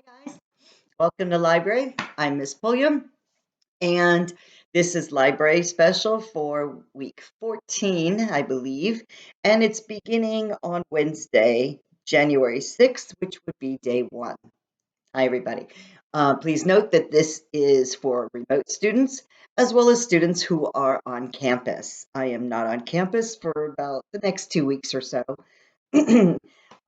Hi guys, welcome to Library. I'm Miss Pulliam, and this is Library Special for week 14, I believe, and it's beginning on Wednesday, January 6th, which would be day one. Hi everybody. Please note that this is for remote students as well as students who are on campus. I am not on campus for about the next 2 weeks or so.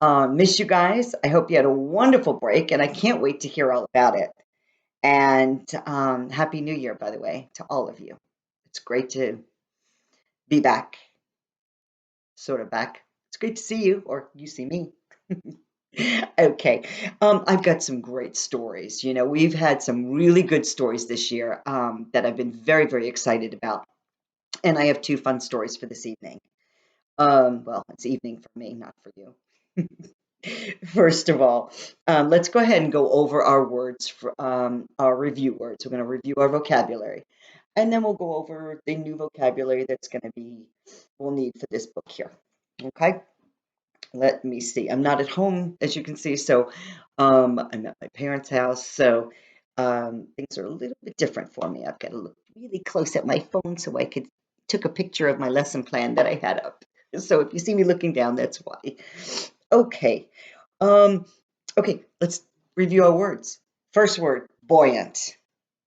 Miss you guys. I hope you had a wonderful break, and I can't wait to hear all about it. And Happy New Year, by the way, to all of you. It's great to be back, sort of back. It's great to see you, or you see me. Okay, I've got some great stories. We've had some really good stories this year that I've been very, very excited about. And I have two fun stories for this evening. Well, it's evening for me, not for you. First of all, let's go ahead and go over our words, for our review words. We're going to review our vocabulary, and then we'll go over the new vocabulary we'll need for this book here. Okay, let me see. I'm not at home, as you can see, so I'm at my parents' house, so things are a little bit different for me. I've got to look really close at my phone so I could took a picture of my lesson plan that I had up. So if you see me looking down, that's why. Okay. Um, okay, let's review our words. First word, buoyant.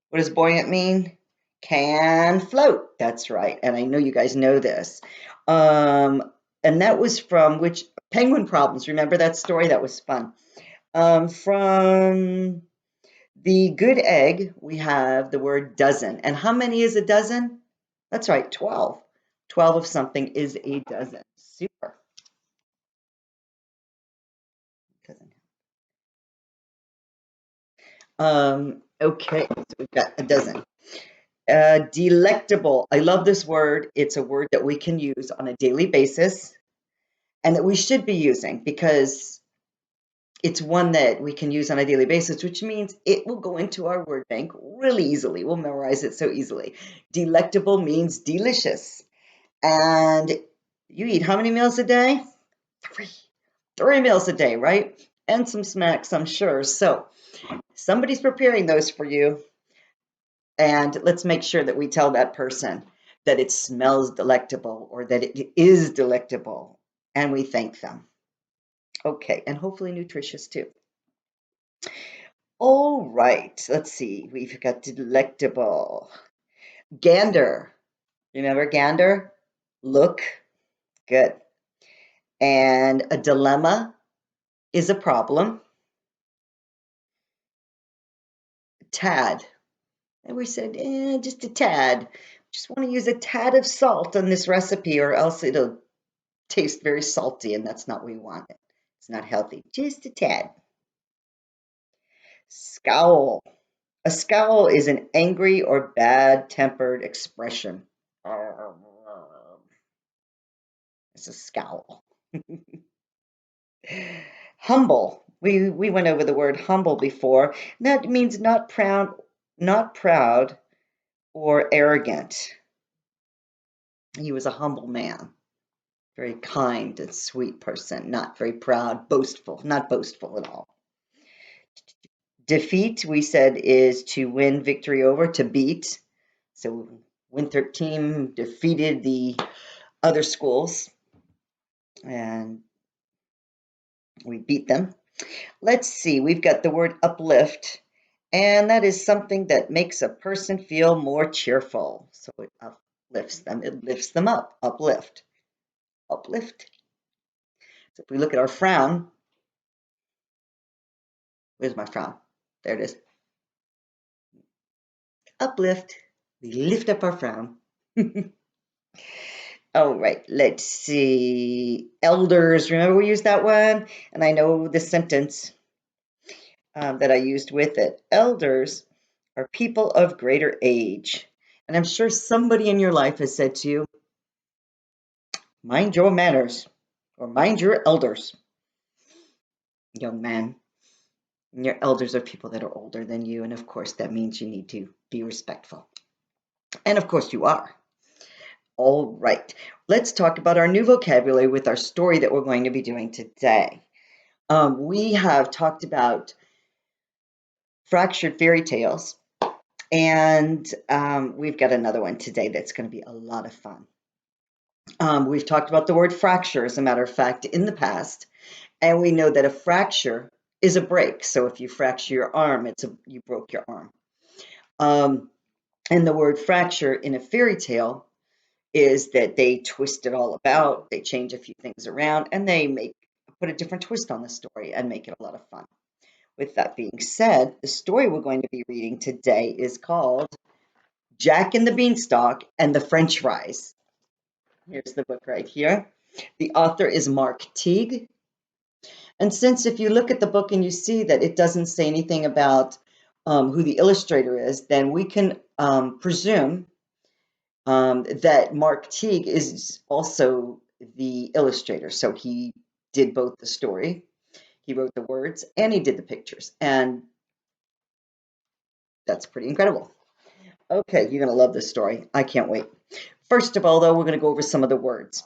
What does buoyant mean? Can float. That's right. And I know you guys know this. And that was from which Penguin Problems. Remember that story? That was fun. From the Good Egg, we have the word dozen. And how many is a dozen? That's right, 12. 12 of something is a dozen. Super. Dozen. Okay, so we've got a dozen. Delectable. I love this word. It's a word that we can use on a daily basis and that we should be using because it's one that we can use on a daily basis, which means it will go into our word bank really easily. We'll memorize it so easily. Delectable means delicious. And you eat how many meals a day? Three. 3 meals a day, right? And some snacks, I'm sure. So somebody's preparing those for you. And let's make sure that we tell that person that it smells delectable or that it is delectable, and we thank them. Okay, and hopefully nutritious too. All right, let's see. We've got delectable. Gander. Remember gander? Look. Good. And a dilemma is a problem. Tad. And we said, just a tad. Just want to use a tad of salt on this recipe, or else it'll taste very salty, and that's not what we want. It's not healthy. Just a tad. Scowl. A scowl is an angry or bad-tempered expression. It's a scowl. Humble. We went over the word humble before. That means not proud or arrogant. He was a humble man. Very kind and sweet person, not very proud, boastful, not boastful at all. Defeat, we said, is to win victory over, to beat. So Winthrop team defeated the other schools and we beat them. Let's see, we've got the word uplift, and that is something that makes a person feel more cheerful. So it uplifts them, it lifts them up, uplift, uplift. So if we look at our frown, where's my frown? There it is. Uplift. We lift up our frown. All right, let's see. Elders, remember we used that one? And I know the sentence that I used with it. Elders are people of greater age. And I'm sure somebody in your life has said to you, mind your manners or mind your elders, young man. And your elders are people that are older than you. And of course, that means you need to be respectful. And of course, you are. All right, let's talk about our new vocabulary with our story that we're going to be doing today. We have talked about fractured fairy tales. And we've got another one today that's going to be a lot of fun. We've talked about the word fracture, as a matter of fact, in the past, and we know that a fracture is a break. So if you fracture your arm, you broke your arm. And the word fracture in a fairy tale is that they twist it all about, they change a few things around, and they put a different twist on the story and make it a lot of fun. With that being said, the story we're going to be reading today is called Jack and the Beanstalk and the French Fries. Here's the book right here. The author is Mark Teague. And since if you look at the book and you see that it doesn't say anything about who the illustrator is, then we can presume that Mark Teague is also the illustrator. So he did both the story, he wrote the words, and he did the pictures. And that's pretty incredible. Okay, you're going to love this story. I can't wait. First of all, though, we're going to go over some of the words.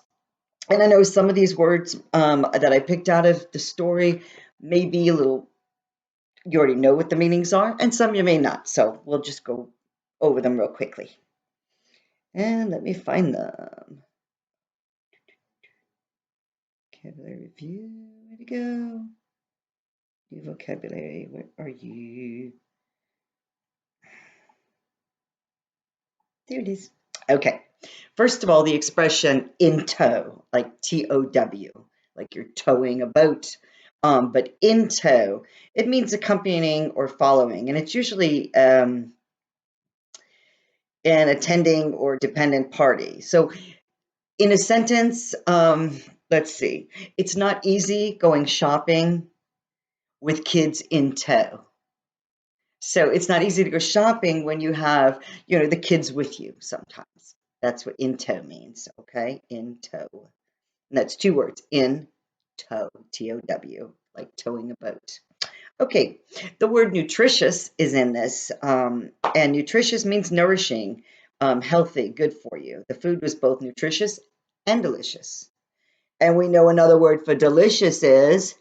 And I know some of these words that I picked out of the story may be a little, you already know what the meanings are, and some you may not. So we'll just go over them real quickly. And let me find them. Vocabulary review, where'd it go? New vocabulary, where are you? There it is. Okay. First of all, the expression in tow, like TOW, like you're towing a boat. But in tow, it means accompanying or following, and it's usually an attending or dependent party. So, in a sentence, let's see, it's not easy going shopping with kids in tow. So it's not easy to go shopping when you have, the kids with you sometimes. That's what in tow means, okay? In tow. And that's two words, in tow, T-O-W, like towing a boat. Okay, the word nutritious is in this, and nutritious means nourishing, healthy, good for you. The food was both nutritious and delicious. And we know another word for delicious is,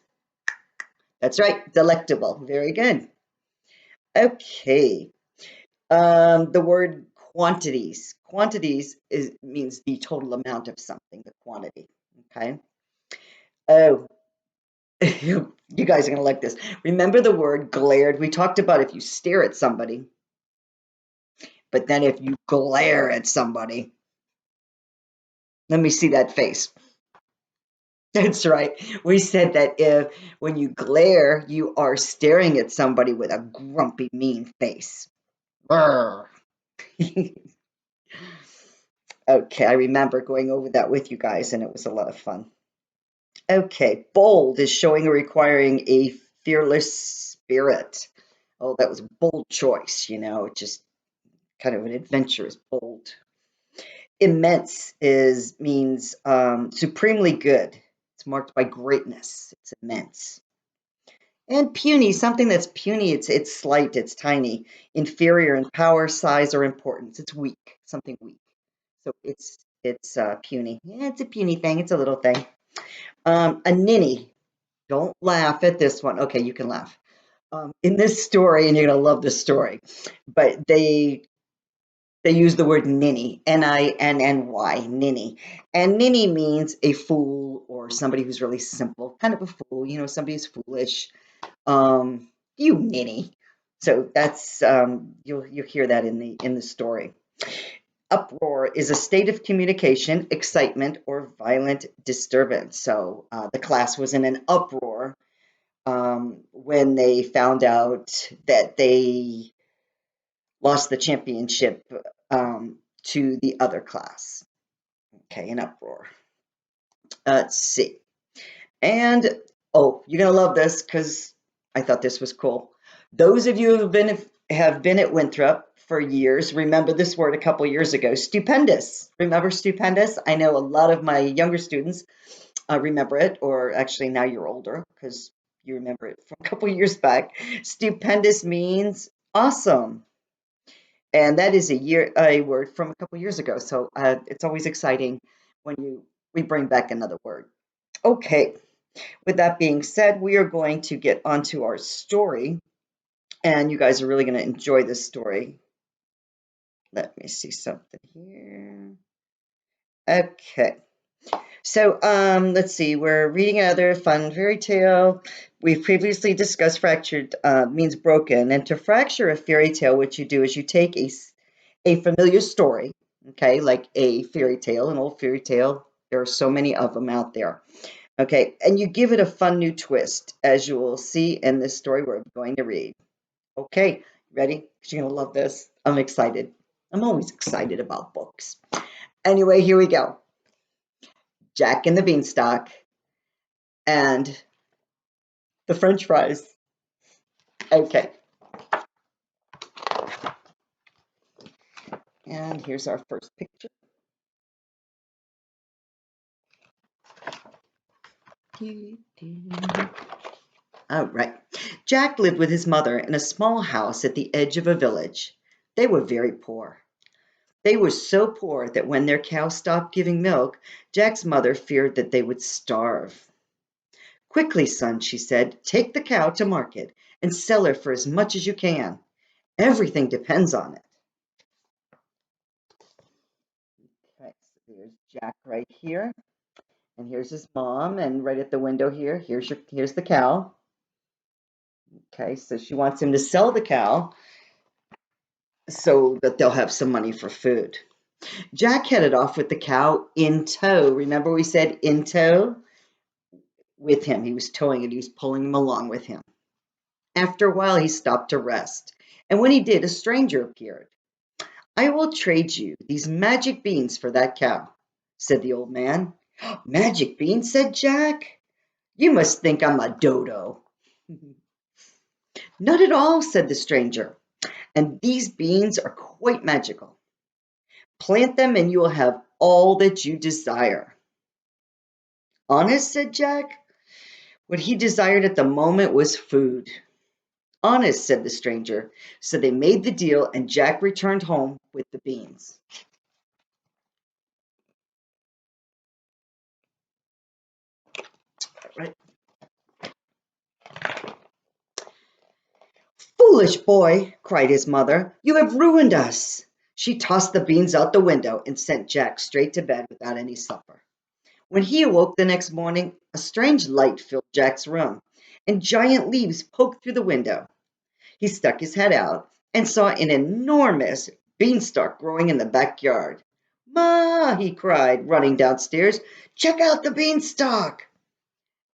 that's right, delectable. Very good. Okay, the word quantities. Means the total amount of something, the quantity. Okay. Oh, you guys are gonna like this. Remember the word glared? We talked about if you stare at somebody, but then if you glare at somebody, let me see that face. That's right. We said that if when you glare, you are staring at somebody with a grumpy, mean face. Okay, I remember going over that with you guys, and it was a lot of fun. Okay, bold is showing or requiring a fearless spirit. Oh, that was a bold choice, just kind of an adventurous, bold. Immense means supremely good. It's marked by greatness. It's immense. And puny, something that's puny, it's slight, it's tiny, inferior in power, size, or importance. It's weak, something weak. So it's puny. Yeah, it's a puny thing. It's a little thing. A ninny. Don't laugh at this one. Okay, you can laugh. In this story, and you're gonna love this story, but they use the word ninny, Ninny, ninny, and ninny means a fool or somebody who's really simple, kind of a fool. Somebody who's foolish. You ninny. So that's you'll hear that in the story. Uproar is a state of communication, excitement, or violent disturbance. So the class was in an uproar when they found out that they lost the championship to the other class. Okay, an uproar. Let's see. And oh, you're gonna love this because I thought this was cool. Those of you who have been at Winthrop for years remember this word a couple years ago. Stupendous. Remember stupendous? I know a lot of my younger students remember it, or actually now you're older because you remember it from a couple years back. Stupendous means awesome, and that is a word from a couple years ago. So it's always exciting when we bring back another word. Okay. With that being said, we are going to get onto our story. And you guys are really going to enjoy this story. Let me see something here. Okay. So, let's see. We're reading another fun fairy tale. We've previously discussed fractured means broken, and to fracture a fairy tale, what you do is you take a familiar story, okay, like a fairy tale, an old fairy tale. There are so many of them out there, okay, and you give it a fun new twist, as you will see in this story we're going to read. Okay, ready? 'Cause you're gonna love this. I'm excited. I'm always excited about books. Anyway, here we go. Jack and the Beanstalk and the French fries. Okay, and here's our first picture. All right. Jack lived with his mother in a small house at the edge of a village. They were very poor. They were so poor that when their cow stopped giving milk, Jack's mother feared that they would starve. Quickly, son, she said, take the cow to market and sell her for as much as you can. Everything depends on it. Okay, so there's Jack right here, and here's his mom, and right at the window here, here's the cow. Okay, so she wants him to sell the cow so that they'll have some money for food. Jack headed off with the cow in tow. Remember we said in tow? With him. He was towing it, he was pulling him along with him. After a while, he stopped to rest, and when he did, a stranger appeared. I will trade you these magic beans for that cow, said the old man. Magic beans, said Jack. You must think I'm a dodo. Not at all, said the stranger, and these beans are quite magical. Plant them and you will have all that you desire. Honest, said Jack. What he desired at the moment was food. Honest, said the stranger. So they made the deal, and Jack returned home with the beans. Right. Foolish boy, cried his mother. You have ruined us. She tossed the beans out the window and sent Jack straight to bed without any supper. When he awoke the next morning, a strange light filled Jack's room, and giant leaves poked through the window. He stuck his head out and saw an enormous beanstalk growing in the backyard. Ma, he cried, running downstairs, check out the beanstalk.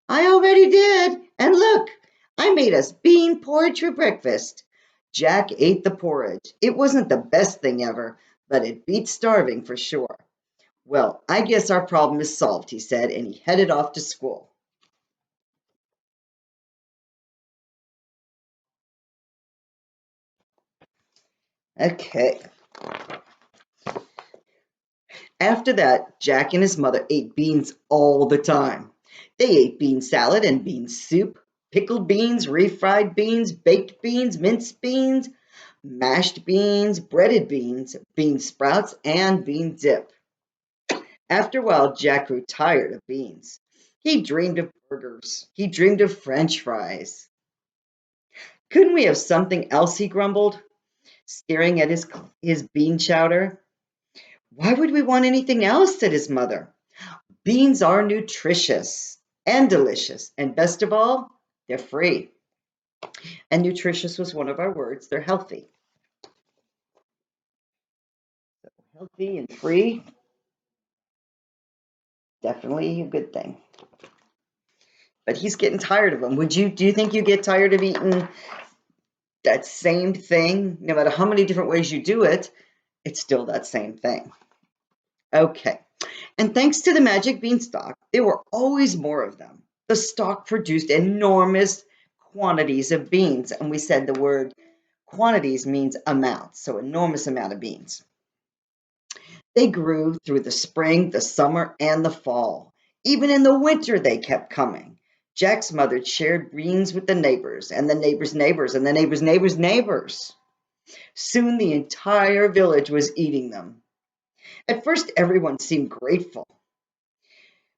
I already did, and look, I made us bean porridge for breakfast. Jack ate the porridge. It wasn't the best thing ever, but it beat starving for sure. Well, I guess our problem is solved, he said, and he headed off to school. Okay. After that, Jack and his mother ate beans all the time. They ate bean salad and bean soup, pickled beans, refried beans, baked beans, minced beans, mashed beans, breaded beans, bean sprouts, and bean dip. After a while, Jack grew tired of beans. He dreamed of burgers. He dreamed of French fries. Couldn't we have something else? He grumbled, staring at his bean chowder. Why would we want anything else? Said his mother. Beans are nutritious and delicious, and best of all, they're free. And nutritious was one of our words. They're healthy. So healthy and free, definitely a good thing. But he's getting tired of them. Do you think you get tired of eating that same thing? No matter how many different ways you do it, it's still that same thing. Okay. And thanks to the magic beanstalk, there were always more of them. The stalk produced enormous quantities of beans. And we said the word quantities means amounts, so enormous amount of beans. They grew through the spring, the summer, and the fall. Even in the winter, they kept coming. Jack's mother shared beans with the neighbors, and the neighbors' neighbors, and the neighbors' neighbors' neighbors. Soon the entire village was eating them. At first, everyone seemed grateful,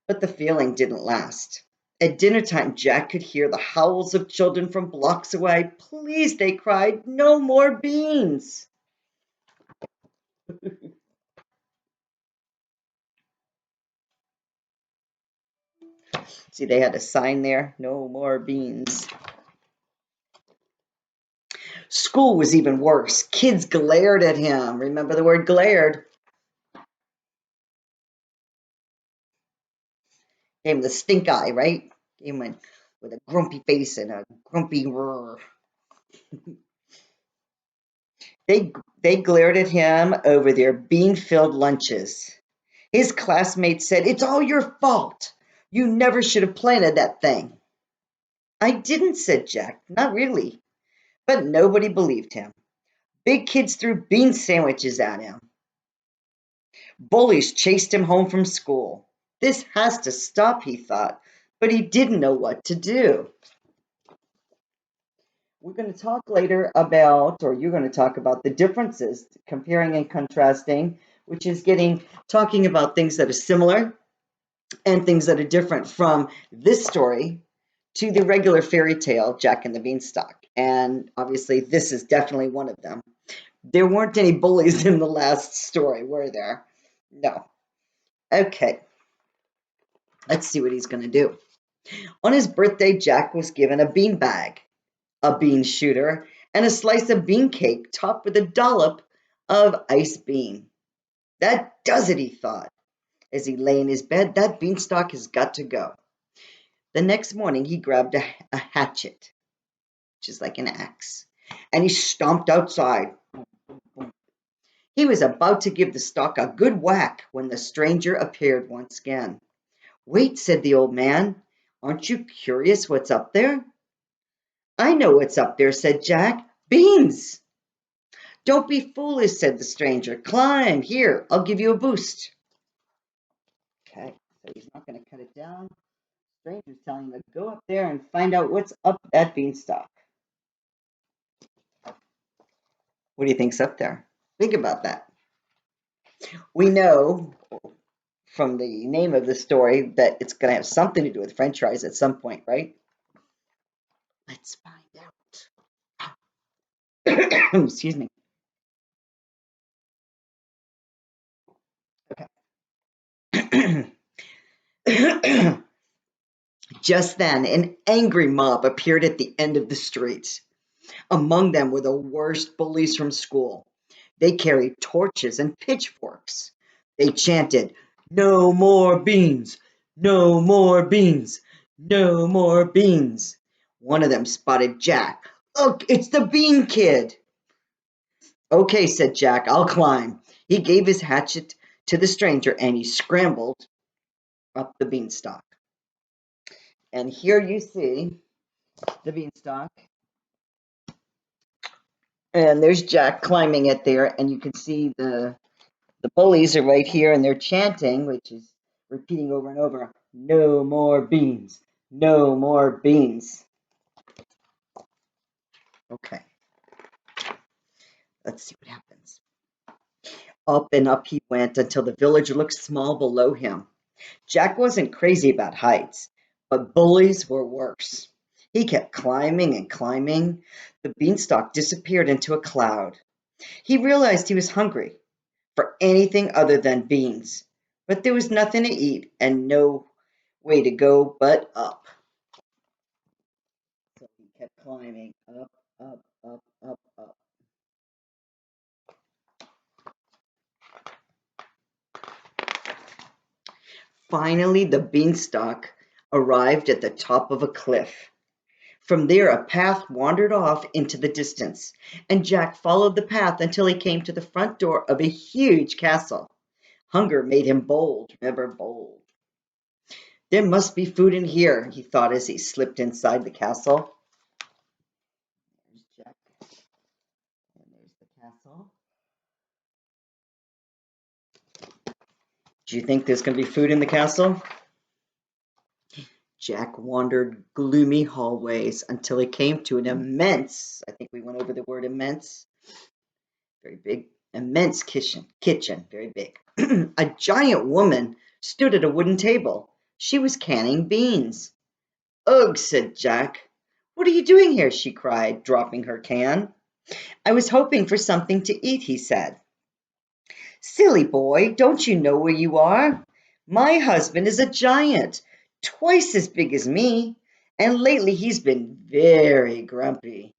but the feeling didn't last. At dinner time, Jack could hear the howls of children from blocks away. Please, they cried, no more beans. See, they had a sign there, no more beans. School was even worse. Kids glared at him. Remember the word glared? Gave him the stink eye, right? Gave him with a grumpy face and a grumpy roar. They glared at him over their bean-filled lunches. His classmates said, "It's all your fault. You never should have planted that thing." "I didn't," said Jack. "Not really." But nobody believed him. Big kids threw bean sandwiches at him. Bullies chased him home from school. This has to stop, he thought, but he didn't know what to do. We're going to talk later about, or you're going to talk about the differences, comparing and contrasting, which is talking about things that are similar and things that are different from this story to the regular fairy tale, Jack and the Beanstalk. And obviously, this is definitely one of them. There weren't any bullies in the last story, were there? No. Okay, let's see what he's going to do. On his birthday, Jack was given a bean bag, a bean shooter, and a slice of bean cake topped with a dollop of ice bean. That does it, he thought. As he lay in his bed, that beanstalk has got to go. The next morning, he grabbed a hatchet, which is like an axe, and he stomped outside. He was about to give the stalk a good whack when the stranger appeared once again. "Wait," said the old man. "Aren't you curious what's up there?" "I know what's up there," said Jack. "Beans." "Don't be foolish," said the stranger. "Climb. Here, I'll give you a boost." Okay, so he's not going to cut it down. The stranger's telling him to go up there and find out what's up that beanstalk. What do you think's up there? Think about that. We know from the name of the story that it's going to have something to do with French fries at some point, right? Let's find out. Excuse me. Okay. Just then, an angry mob appeared at the end of the street. Among them were the worst bullies from school. They carried torches and pitchforks. They chanted, "No more beans! No more beans! No more beans!" One of them spotted Jack. "Look, it's the Bean Kid!" "Okay," said Jack, "I'll climb." He gave his hatchet to the stranger and he scrambled up the beanstalk. And here you see the beanstalk. And there's Jack climbing it there, and you can see the bullies are right here, and they're chanting, which is repeating over and over, "No more beans, no more beans." Okay, let's see what happens. Up and up he went until the village looked small below him. Jack wasn't crazy about heights, but bullies were worse. He kept climbing and climbing. The beanstalk disappeared into a cloud. He realized he was hungry for anything other than beans, but there was nothing to eat and no way to go but up. So he kept climbing up, up, up, up, up. Finally, the beanstalk arrived at the top of a cliff. From there, a path wandered off into the distance, and Jack followed the path until he came to the front door of a huge castle. Hunger made him bold, ever bold. "There must be food in here," he thought as he slipped inside the castle. There's Jack, and there's the castle. Do you think there's going to be food in the castle? Jack wandered gloomy hallways until he came to an immense, I think we went over the word immense, very big, immense kitchen, very big. A giant woman stood at a wooden table. She was canning beans. Ugh, said Jack. What are you doing here? She cried, dropping her can. I was hoping for something to eat, he said. Silly boy, don't you know where you are? My husband is a giant, twice as big as me, and lately he's been very grumpy.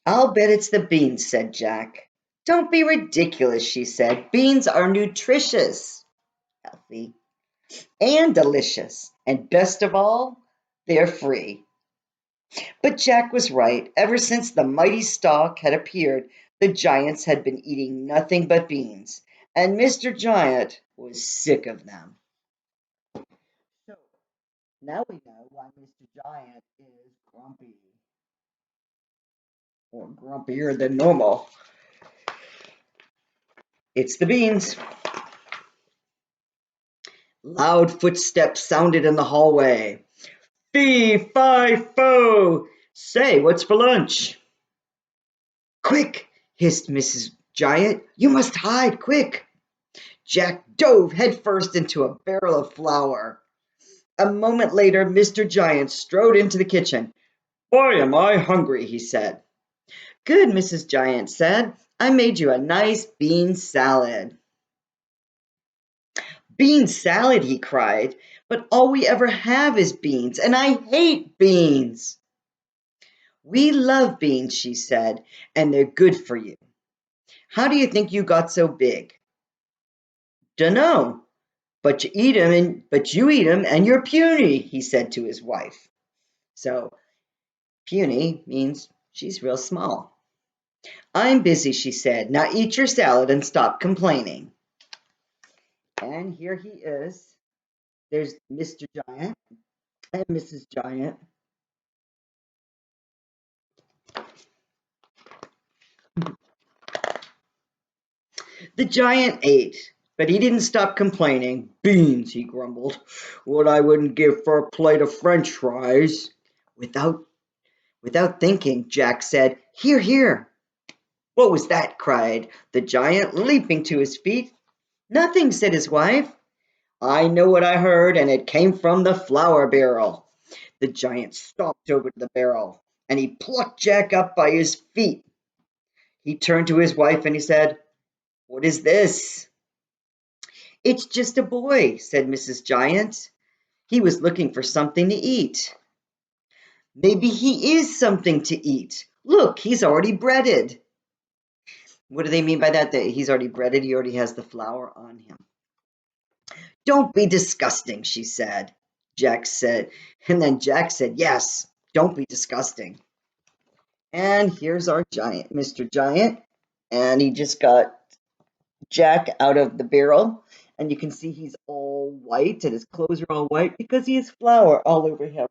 I'll bet it's the beans, said Jack. Don't be ridiculous, she said. Beans are nutritious, healthy, and delicious, and best of all, they're free. But Jack was right. Ever since the mighty stalk had appeared, the giants had been eating nothing but beans, and Mr. Giant was sick of them. So now we know why Mr. Giant is grumpy, or grumpier than normal. It's the beans. Loud footsteps sounded in the hallway. Fee, fi, fo! Say, what's for lunch? Quick, hissed Mrs. Giant. You must hide, quick. Jack dove headfirst into a barrel of flour. A moment later, Mr. Giant strode into the kitchen. Boy, am I hungry, he said. Good, Mrs. Giant said. I made you a nice bean salad. Bean salad, he cried. But all we ever have is beans, and I hate beans. We love beans, she said, and they're good for you. How do you think you got so big? Dunno, but you eat 'em, and you're puny, he said to his wife. So puny means she's real small. I'm busy, she said. Now eat your salad and stop complaining. And here he is. There's Mr. Giant and Mrs. Giant. The giant ate, but he didn't stop complaining. Beans, he grumbled. What I wouldn't give for a plate of French fries. Without thinking, Jack said, Here, here. What was that? Cried the giant, leaping to his feet. Nothing, said his wife. I know what I heard, and it came from the flour barrel. The giant stalked over to the barrel, and he plucked Jack up by his feet. He turned to his wife and he said, What is this? It's just a boy, said Mrs. Giant. He was looking for something to eat. Maybe he is something to eat. Look, he's already breaded. What do they mean by that? That he's already breaded? He already has the flour on him. Don't be disgusting, she said. Jack said, and then Jack said, Yes, don't be disgusting. And here's our giant, Mr. Giant. And he just got Jack out of the barrel. And you can see he's all white and his clothes are all white because he has flour all over him.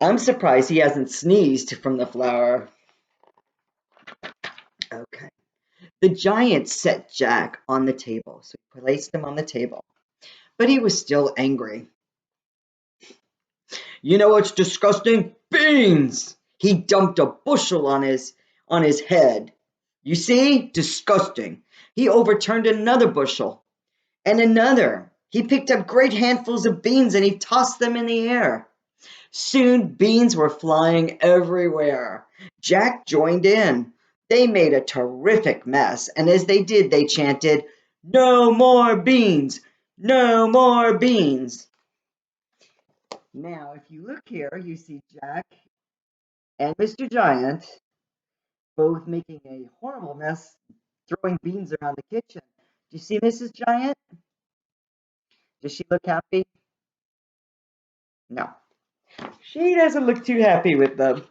I'm surprised he hasn't sneezed from the flour. Okay. The giant set Jack on the table. So he placed him on the table. But he was still angry. You know what's disgusting? Beans! He dumped a bushel on his head. You see? Disgusting. He overturned another bushel and another. He picked up great handfuls of beans and he tossed them in the air. Soon beans were flying everywhere. Jack joined in. They made a terrific mess, and as they did, they chanted, No more beans! No more beans! Now, if you look here, you see Jack and Mr. Giant both making a horrible mess, throwing beans around the kitchen. Do you see Mrs. Giant? Does she look happy? No. She doesn't look too happy with them.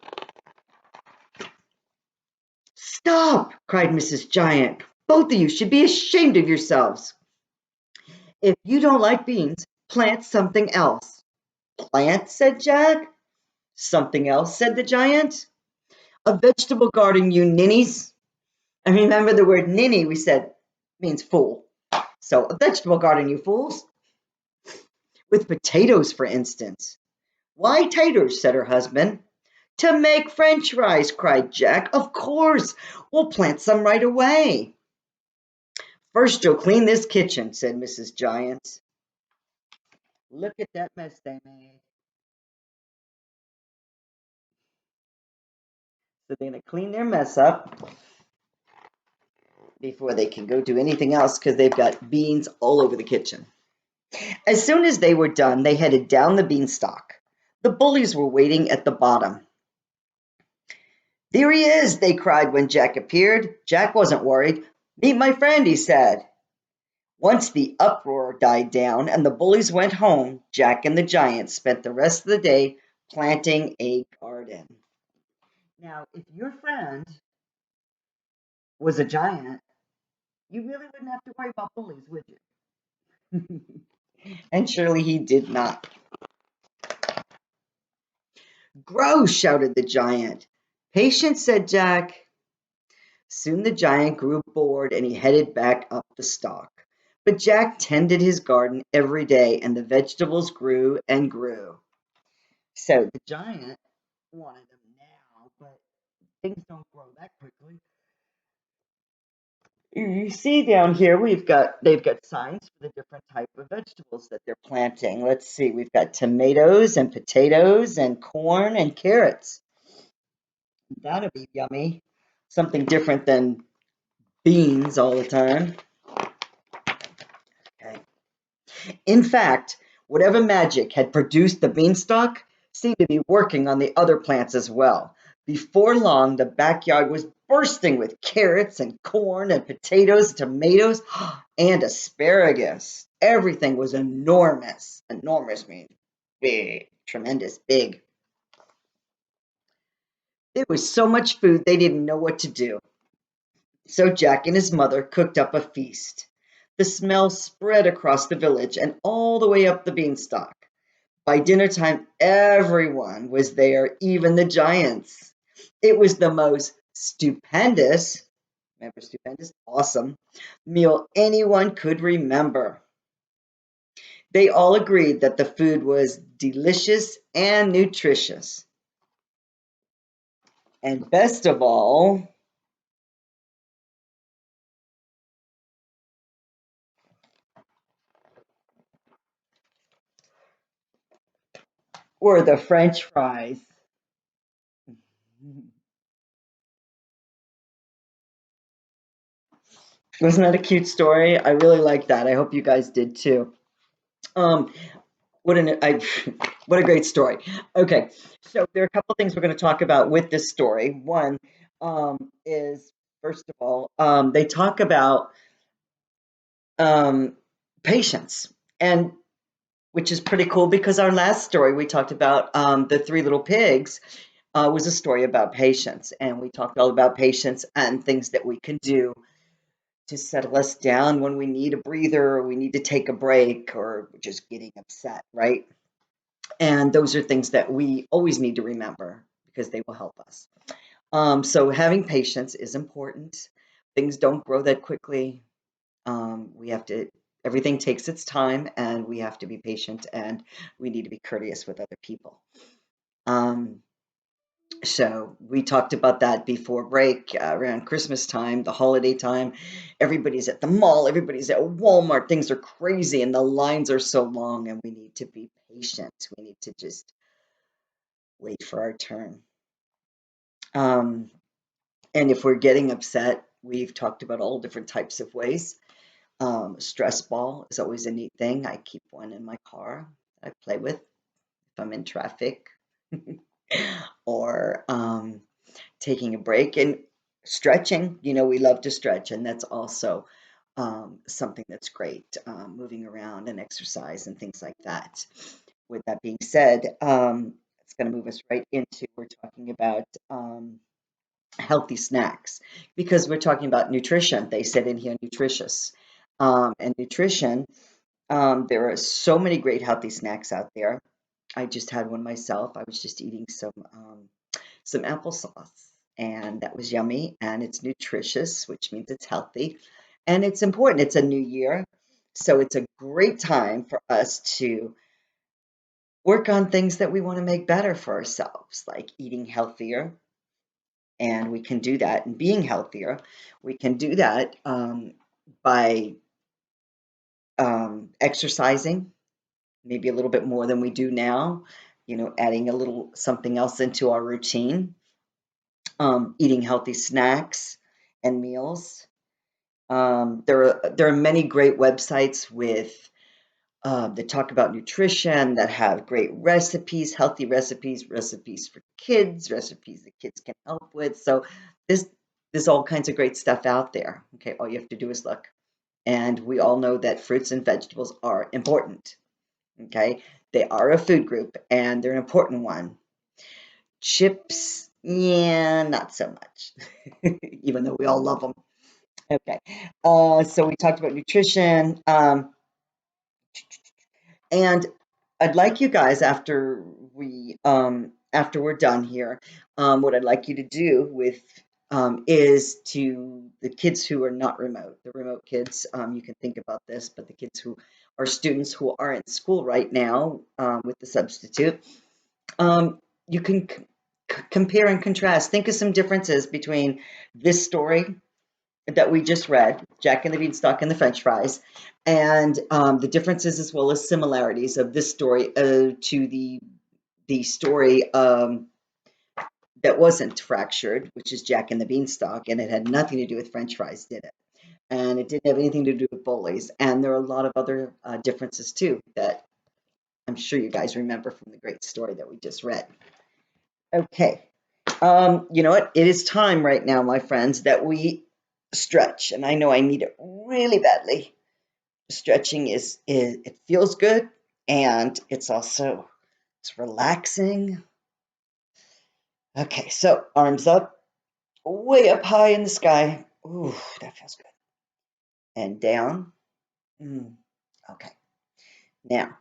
Stop! Cried Mrs. Giant. Both of you should be ashamed of yourselves. If you don't like beans, plant something else. Plant, said Jack. Something else, said the giant. A vegetable garden, you ninnies. And remember the word ninny, we said, means fool. So a vegetable garden, you fools. With potatoes, for instance. Why taters, said her husband. To make French fries, cried Jack. Of course, we'll plant some right away. First, you'll clean this kitchen, said Mrs. Giant. Look at that mess they made. So they're going to clean their mess up before they can go do anything else because they've got beans all over the kitchen. As soon as they were done, they headed down the beanstalk. The bullies were waiting at the bottom. There he is, they cried when Jack appeared. Jack wasn't worried. Meet my friend, he said. Once the uproar died down and the bullies went home, Jack and the giant spent the rest of the day planting a garden. Now, if your friend was a giant, you really wouldn't have to worry about bullies, would you? And surely he did not. Grow, shouted the giant. Patience, said Jack. Soon the giant grew bored and he headed back up the stalk. But Jack tended his garden every day and the vegetables grew and grew. So the giant wanted them now, but things don't grow that quickly. You see down here they've got signs for the different type of vegetables that they're planting. Let's see, we've got tomatoes and potatoes and corn and carrots. That'll be yummy. Something different than beans all the time. Okay. In fact, whatever magic had produced the beanstalk seemed to be working on the other plants as well. Before long, the backyard was bursting with carrots and corn and potatoes, tomatoes, and asparagus. Everything was enormous. Enormous means big, tremendous, big. There was so much food they didn't know what to do. So Jack and his mother cooked up a feast. The smell spread across the village and all the way up the beanstalk. By dinner time, everyone was there, even the giants. It was the most stupendous, remember stupendous, awesome meal anyone could remember. They all agreed that the food was delicious and nutritious. And best of all, were the French fries. Wasn't that a cute story? I really like that. I hope you guys did too. Um, what a great story. Okay, so there are a couple things we're going to talk about with this story. One is first of all, they talk about um, patience, and which is pretty cool because our last story we talked about the three little pigs was a story about patience, and we talked all about patience and things that we can do to settle us down when we need a breather or we need to take a break or just getting upset, right? And those are things that we always need to remember because they will help us. So having patience is important. Things don't grow that quickly. We have to, everything takes its time and we have to be patient and we need to be courteous with other people. Um, so we talked about that before break around Christmas time, the holiday time. Everybody's at the mall, everybody's at Walmart. Things are crazy and the lines are so long, and we need to be patient. We need to just wait for our turn. Um, and if we're getting upset, we've talked about all different types of ways. Stress ball is always a neat thing. I keep one in my car that I play with if I'm in traffic or taking a break and stretching. You know, we love to stretch, and that's also something that's great, moving around and exercise and things like that. With that being said, it's going to move us right into we're talking about healthy snacks because we're talking about nutrition. They said in here nutritious. And nutrition, there are so many great healthy snacks out there. I just had one myself. I was just eating some applesauce, and that was yummy. And it's nutritious, which means it's healthy, and it's important. It's a new year, so it's a great time for us to work on things that we want to make better for ourselves, like eating healthier, and we can do that. And being healthier, we can do that by exercising. maybe a little bit more than we do now, adding a little something else into our routine, eating healthy snacks and meals. There are many great websites with that talk about nutrition, that have great recipes, healthy recipes, recipes for kids, recipes that kids can help with. So there's there's all kinds of great stuff out there. Okay, all you have to do is look. And we all know that fruits and vegetables are important. Okay, they are a food group and they're an important one. Chips, yeah, not so much, even though we all love them. Okay, so we talked about nutrition. And I'd like you guys after we're done here, what I'd like you to do with is to the kids who are not remote, the remote kids, you can think about this, but the kids who are students who are in school right now with the substitute, you can compare and contrast. Think of some differences between this story that we just read, Jack and the Beanstalk and the French fries, and the differences as well as similarities of this story to the story that wasn't fractured, which is Jack and the Beanstalk, and it had nothing to do with French fries, did it? And it didn't have anything to do with bullies. And there are a lot of other differences too that I'm sure you guys remember from the great story that we just read. Okay. You know what? It is time right now, my friends, that we stretch, and I know I need it really badly. Stretching is it feels good, and it's relaxing. Okay, so arms up, way up high in the sky. Ooh, that feels good. And down. Mm, okay. Now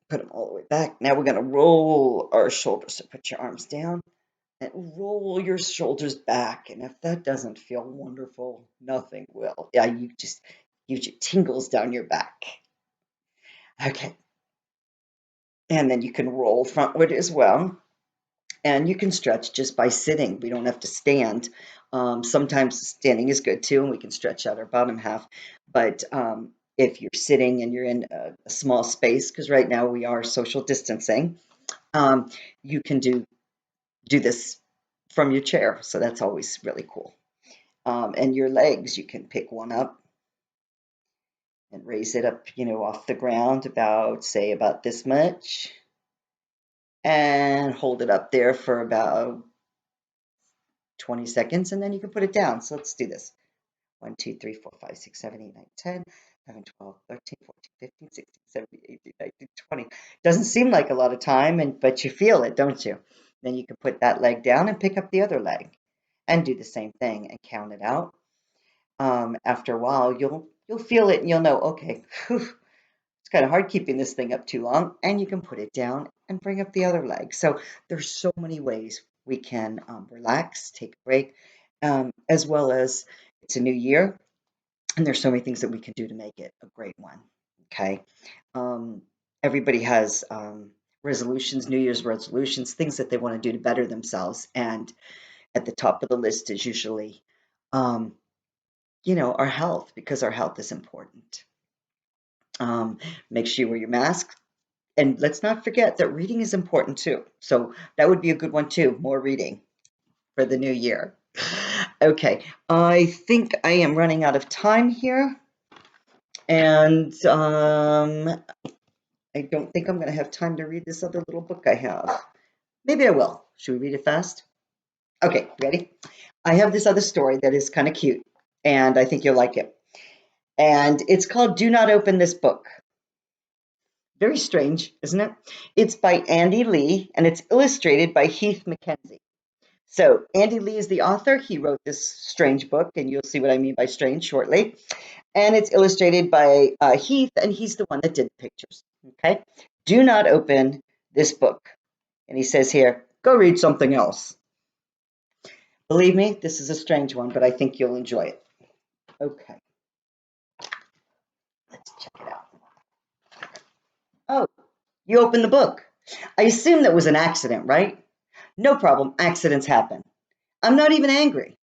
put them all the way back. Now we're going to roll our shoulders. So put your arms down and roll your shoulders back. And if that doesn't feel wonderful, nothing will. Yeah, you just use your tingles down your back. Okay. And then you can roll frontward as well. And you can stretch just by sitting. We don't have to stand. Sometimes standing is good too, and we can stretch out our bottom half. But if you're sitting and you're in a small space, because right now we are social distancing, you can do this from your chair. So that's always really cool. And your legs, you can pick one up and raise it up, off the ground about this much, and hold it up there for about 20 seconds, and then you can put it down. So let's do this. 1, 2, 3, 4, 5, 6, 7, 8, 9, 10, 11, 12, 13, 14, 15, 16, 17, 18, 19, 20. Doesn't seem like a lot of time, but you feel it, don't you? Then you can put that leg down and pick up the other leg and do the same thing and count it out. After a while, you'll feel it and you'll know, okay, whew, it's kind of hard keeping this thing up too long, and you can put it down and bring up the other leg. So there's so many ways we can relax, take a break, as well as it's a new year, and there's so many things that we can do to make it a great one. Okay, um, everybody has resolutions, New Year's resolutions, things that they want to do to better themselves, and at the top of the list is usually, um, our health, because our health is important. Um, make sure you wear your mask. And let's not forget that reading is important too. So that would be a good one too, more reading for the new year. Okay, I think I am running out of time here. And I don't think I'm going to have time to read this other little book I have. Maybe I will. Should we read it fast? Okay, ready? I have this other story that is kind of cute, and I think you'll like it. And it's called Do Not Open This Book. Very strange, isn't it? It's by Andy Lee, and it's illustrated by Heath Mackenzie. So Andy Lee is the author. He wrote this strange book, and you'll see what I mean by strange shortly. And it's illustrated by Heath, and he's the one that did the pictures. Okay? Do not open this book. And he says here, go read something else. Believe me, this is a strange one, but I think you'll enjoy it. Okay. Let's check it out. Oh, you opened the book. I assume that was an accident, right? No problem. Accidents happen. I'm not even angry.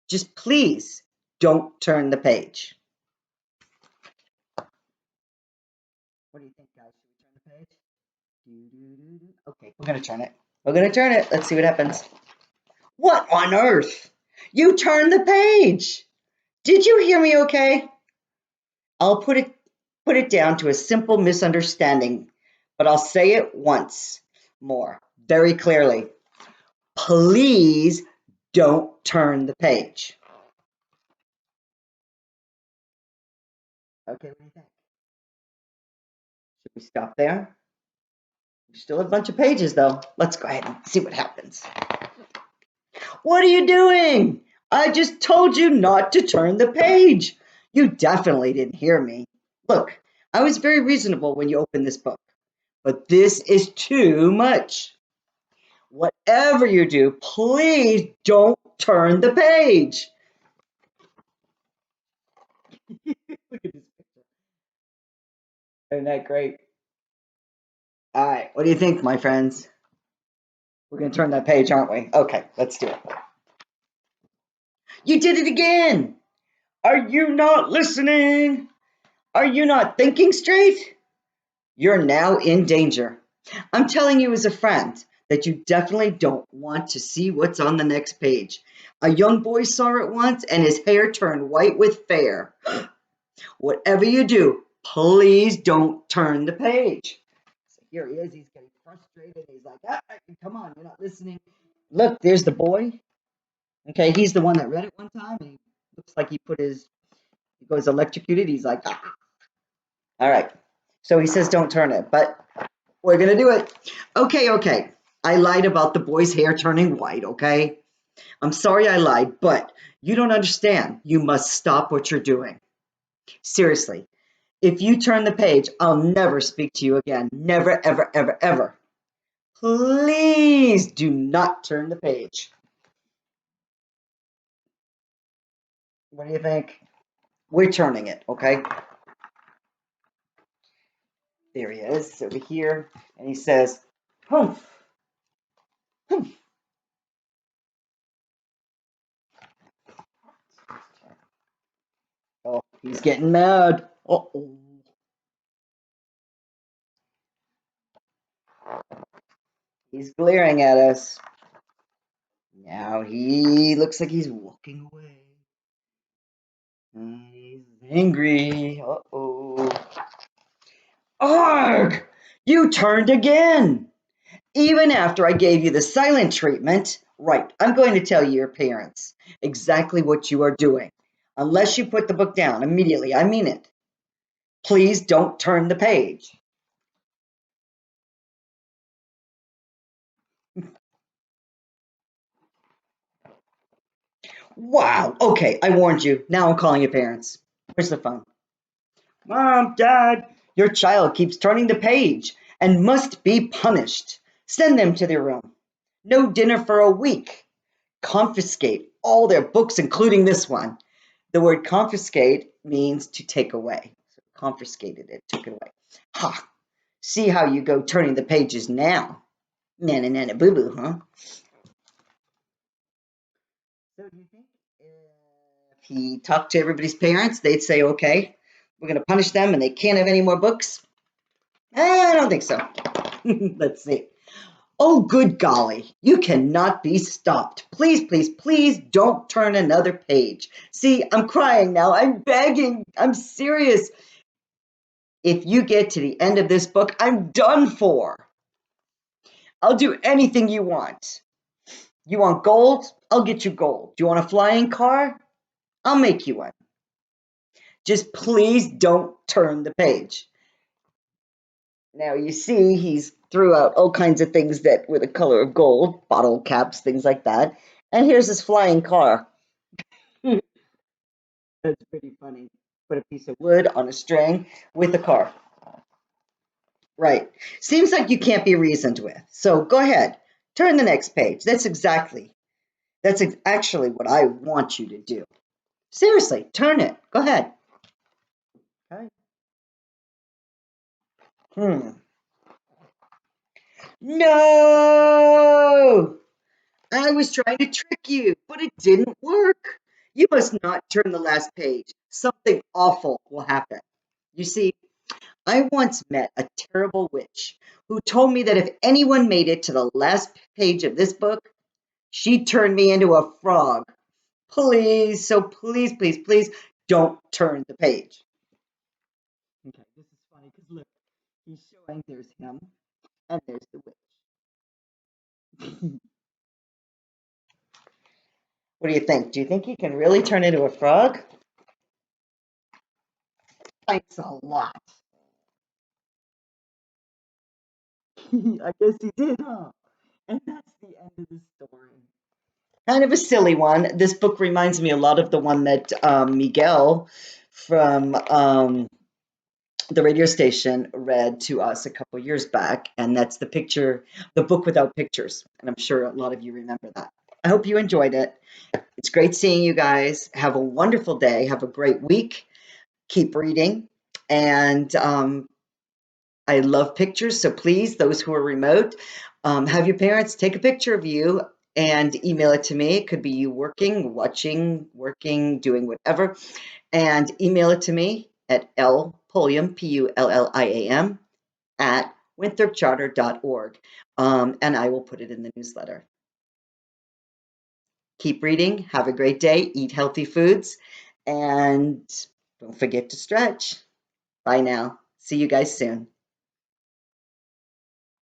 Just please don't turn the page. What do you Okay, we're going to turn it. We're going to turn it. Let's see what happens. What on earth? You turned the page. Did you hear me okay? I'll put it down to a simple misunderstanding, but I'll say it once more, very clearly. Please don't turn the page. Okay, what do you think? Should we stop there? We still have a bunch of pages though. Let's go ahead and see what happens. What are you doing? I just told you not to turn the page. You definitely didn't hear me. Look, I was very reasonable when you opened this book, but this is too much. Whatever you do, please don't turn the page. Look at this picture. Isn't that great? All right, what do you think, my friends? We're going to turn that page, aren't we? Okay, let's do it. You did it again. Are you not listening? Are you not thinking straight? You're now in danger. I'm telling you as a friend that you definitely don't want to see what's on the next page. A young boy saw it once and his hair turned white with fear. Whatever you do, please don't turn the page. So here he is. He's getting frustrated. He's like, come on, you're not listening. Look, there's the boy. Okay, he's the one that read it one time, and he looks like he goes electrocuted. He's like, ah. All right. So he says, don't turn it, but we're going to do it. Okay. I lied about the boy's hair turning white, okay? I'm sorry I lied, but you don't understand. You must stop what you're doing. Seriously. If you turn the page, I'll never speak to you again. Never, ever, ever, ever. Please do not turn the page. What do you think? We're turning it, okay? There he is over here, and he says, humph, humph. Oh, he's getting mad. Uh-oh. He's glaring at us. Now he looks like he's walking away. He's angry. Uh-oh. Arg! You turned again! Even after I gave you the silent treatment. Right, I'm going to tell your parents exactly what you are doing. Unless you put the book down immediately. I mean it. Please don't turn the page. Wow. Okay, I warned you. Now I'm calling your parents. Where's the phone? Mom, Dad, your child keeps turning the page and must be punished. Send them to their room. No dinner for a week. Confiscate all their books, including this one. The word confiscate means to take away. So confiscated it, took it away. Ha! See how you go turning the pages now. Nana, nana, boo boo, huh? So do you think if he talked to everybody's parents, they'd say, okay, we're going to punish them and they can't have any more books? I don't think so. Let's see. Oh, good golly, you cannot be stopped. Please, please, please don't turn another page. See, I'm crying now. I'm begging. I'm serious. If you get to the end of this book, I'm done for. I'll do anything you want. You want gold? I'll get you gold. Do you want a flying car? I'll make you one. Just please don't turn the page. Now you see he's threw out all kinds of things that were the color of gold, bottle caps, things like that. And here's his flying car. That's pretty funny. Put a piece of wood on a string with a car. Right. Seems like you can't be reasoned with. So go ahead. Turn the next page. That's actually what I want you to do. Seriously, turn it. Go ahead. Okay. Hmm. No! I was trying to trick you, but it didn't work. You must not turn the last page. Something awful will happen. You see, I once met a terrible witch who told me that if anyone made it to the last page of this book, she'd turn me into a frog. Please, so please, please, please don't turn the page. Okay, this is funny because look, he's showing there's him and there's the witch. What do you think? Do you think he can really turn into a frog? Thanks a lot. I guess he did, huh? And that's the end of the story. Kind of a silly one. This book reminds me a lot of the one that Miguel from the radio station read to us a couple years back, and that's the book without pictures. And I'm sure a lot of you remember that. I hope you enjoyed it. It's great seeing you guys. Have a wonderful day. Have a great week. Keep reading. And I love pictures, so please, those who are remote, have your parents take a picture of you and email it to me. It could be you working, watching, working, doing whatever, and email it to me at lpulliam, Pulliam, at winthropcharter.org, and I will put it in the newsletter. Keep reading. Have a great day. Eat healthy foods, and don't forget to stretch. Bye now. See you guys soon.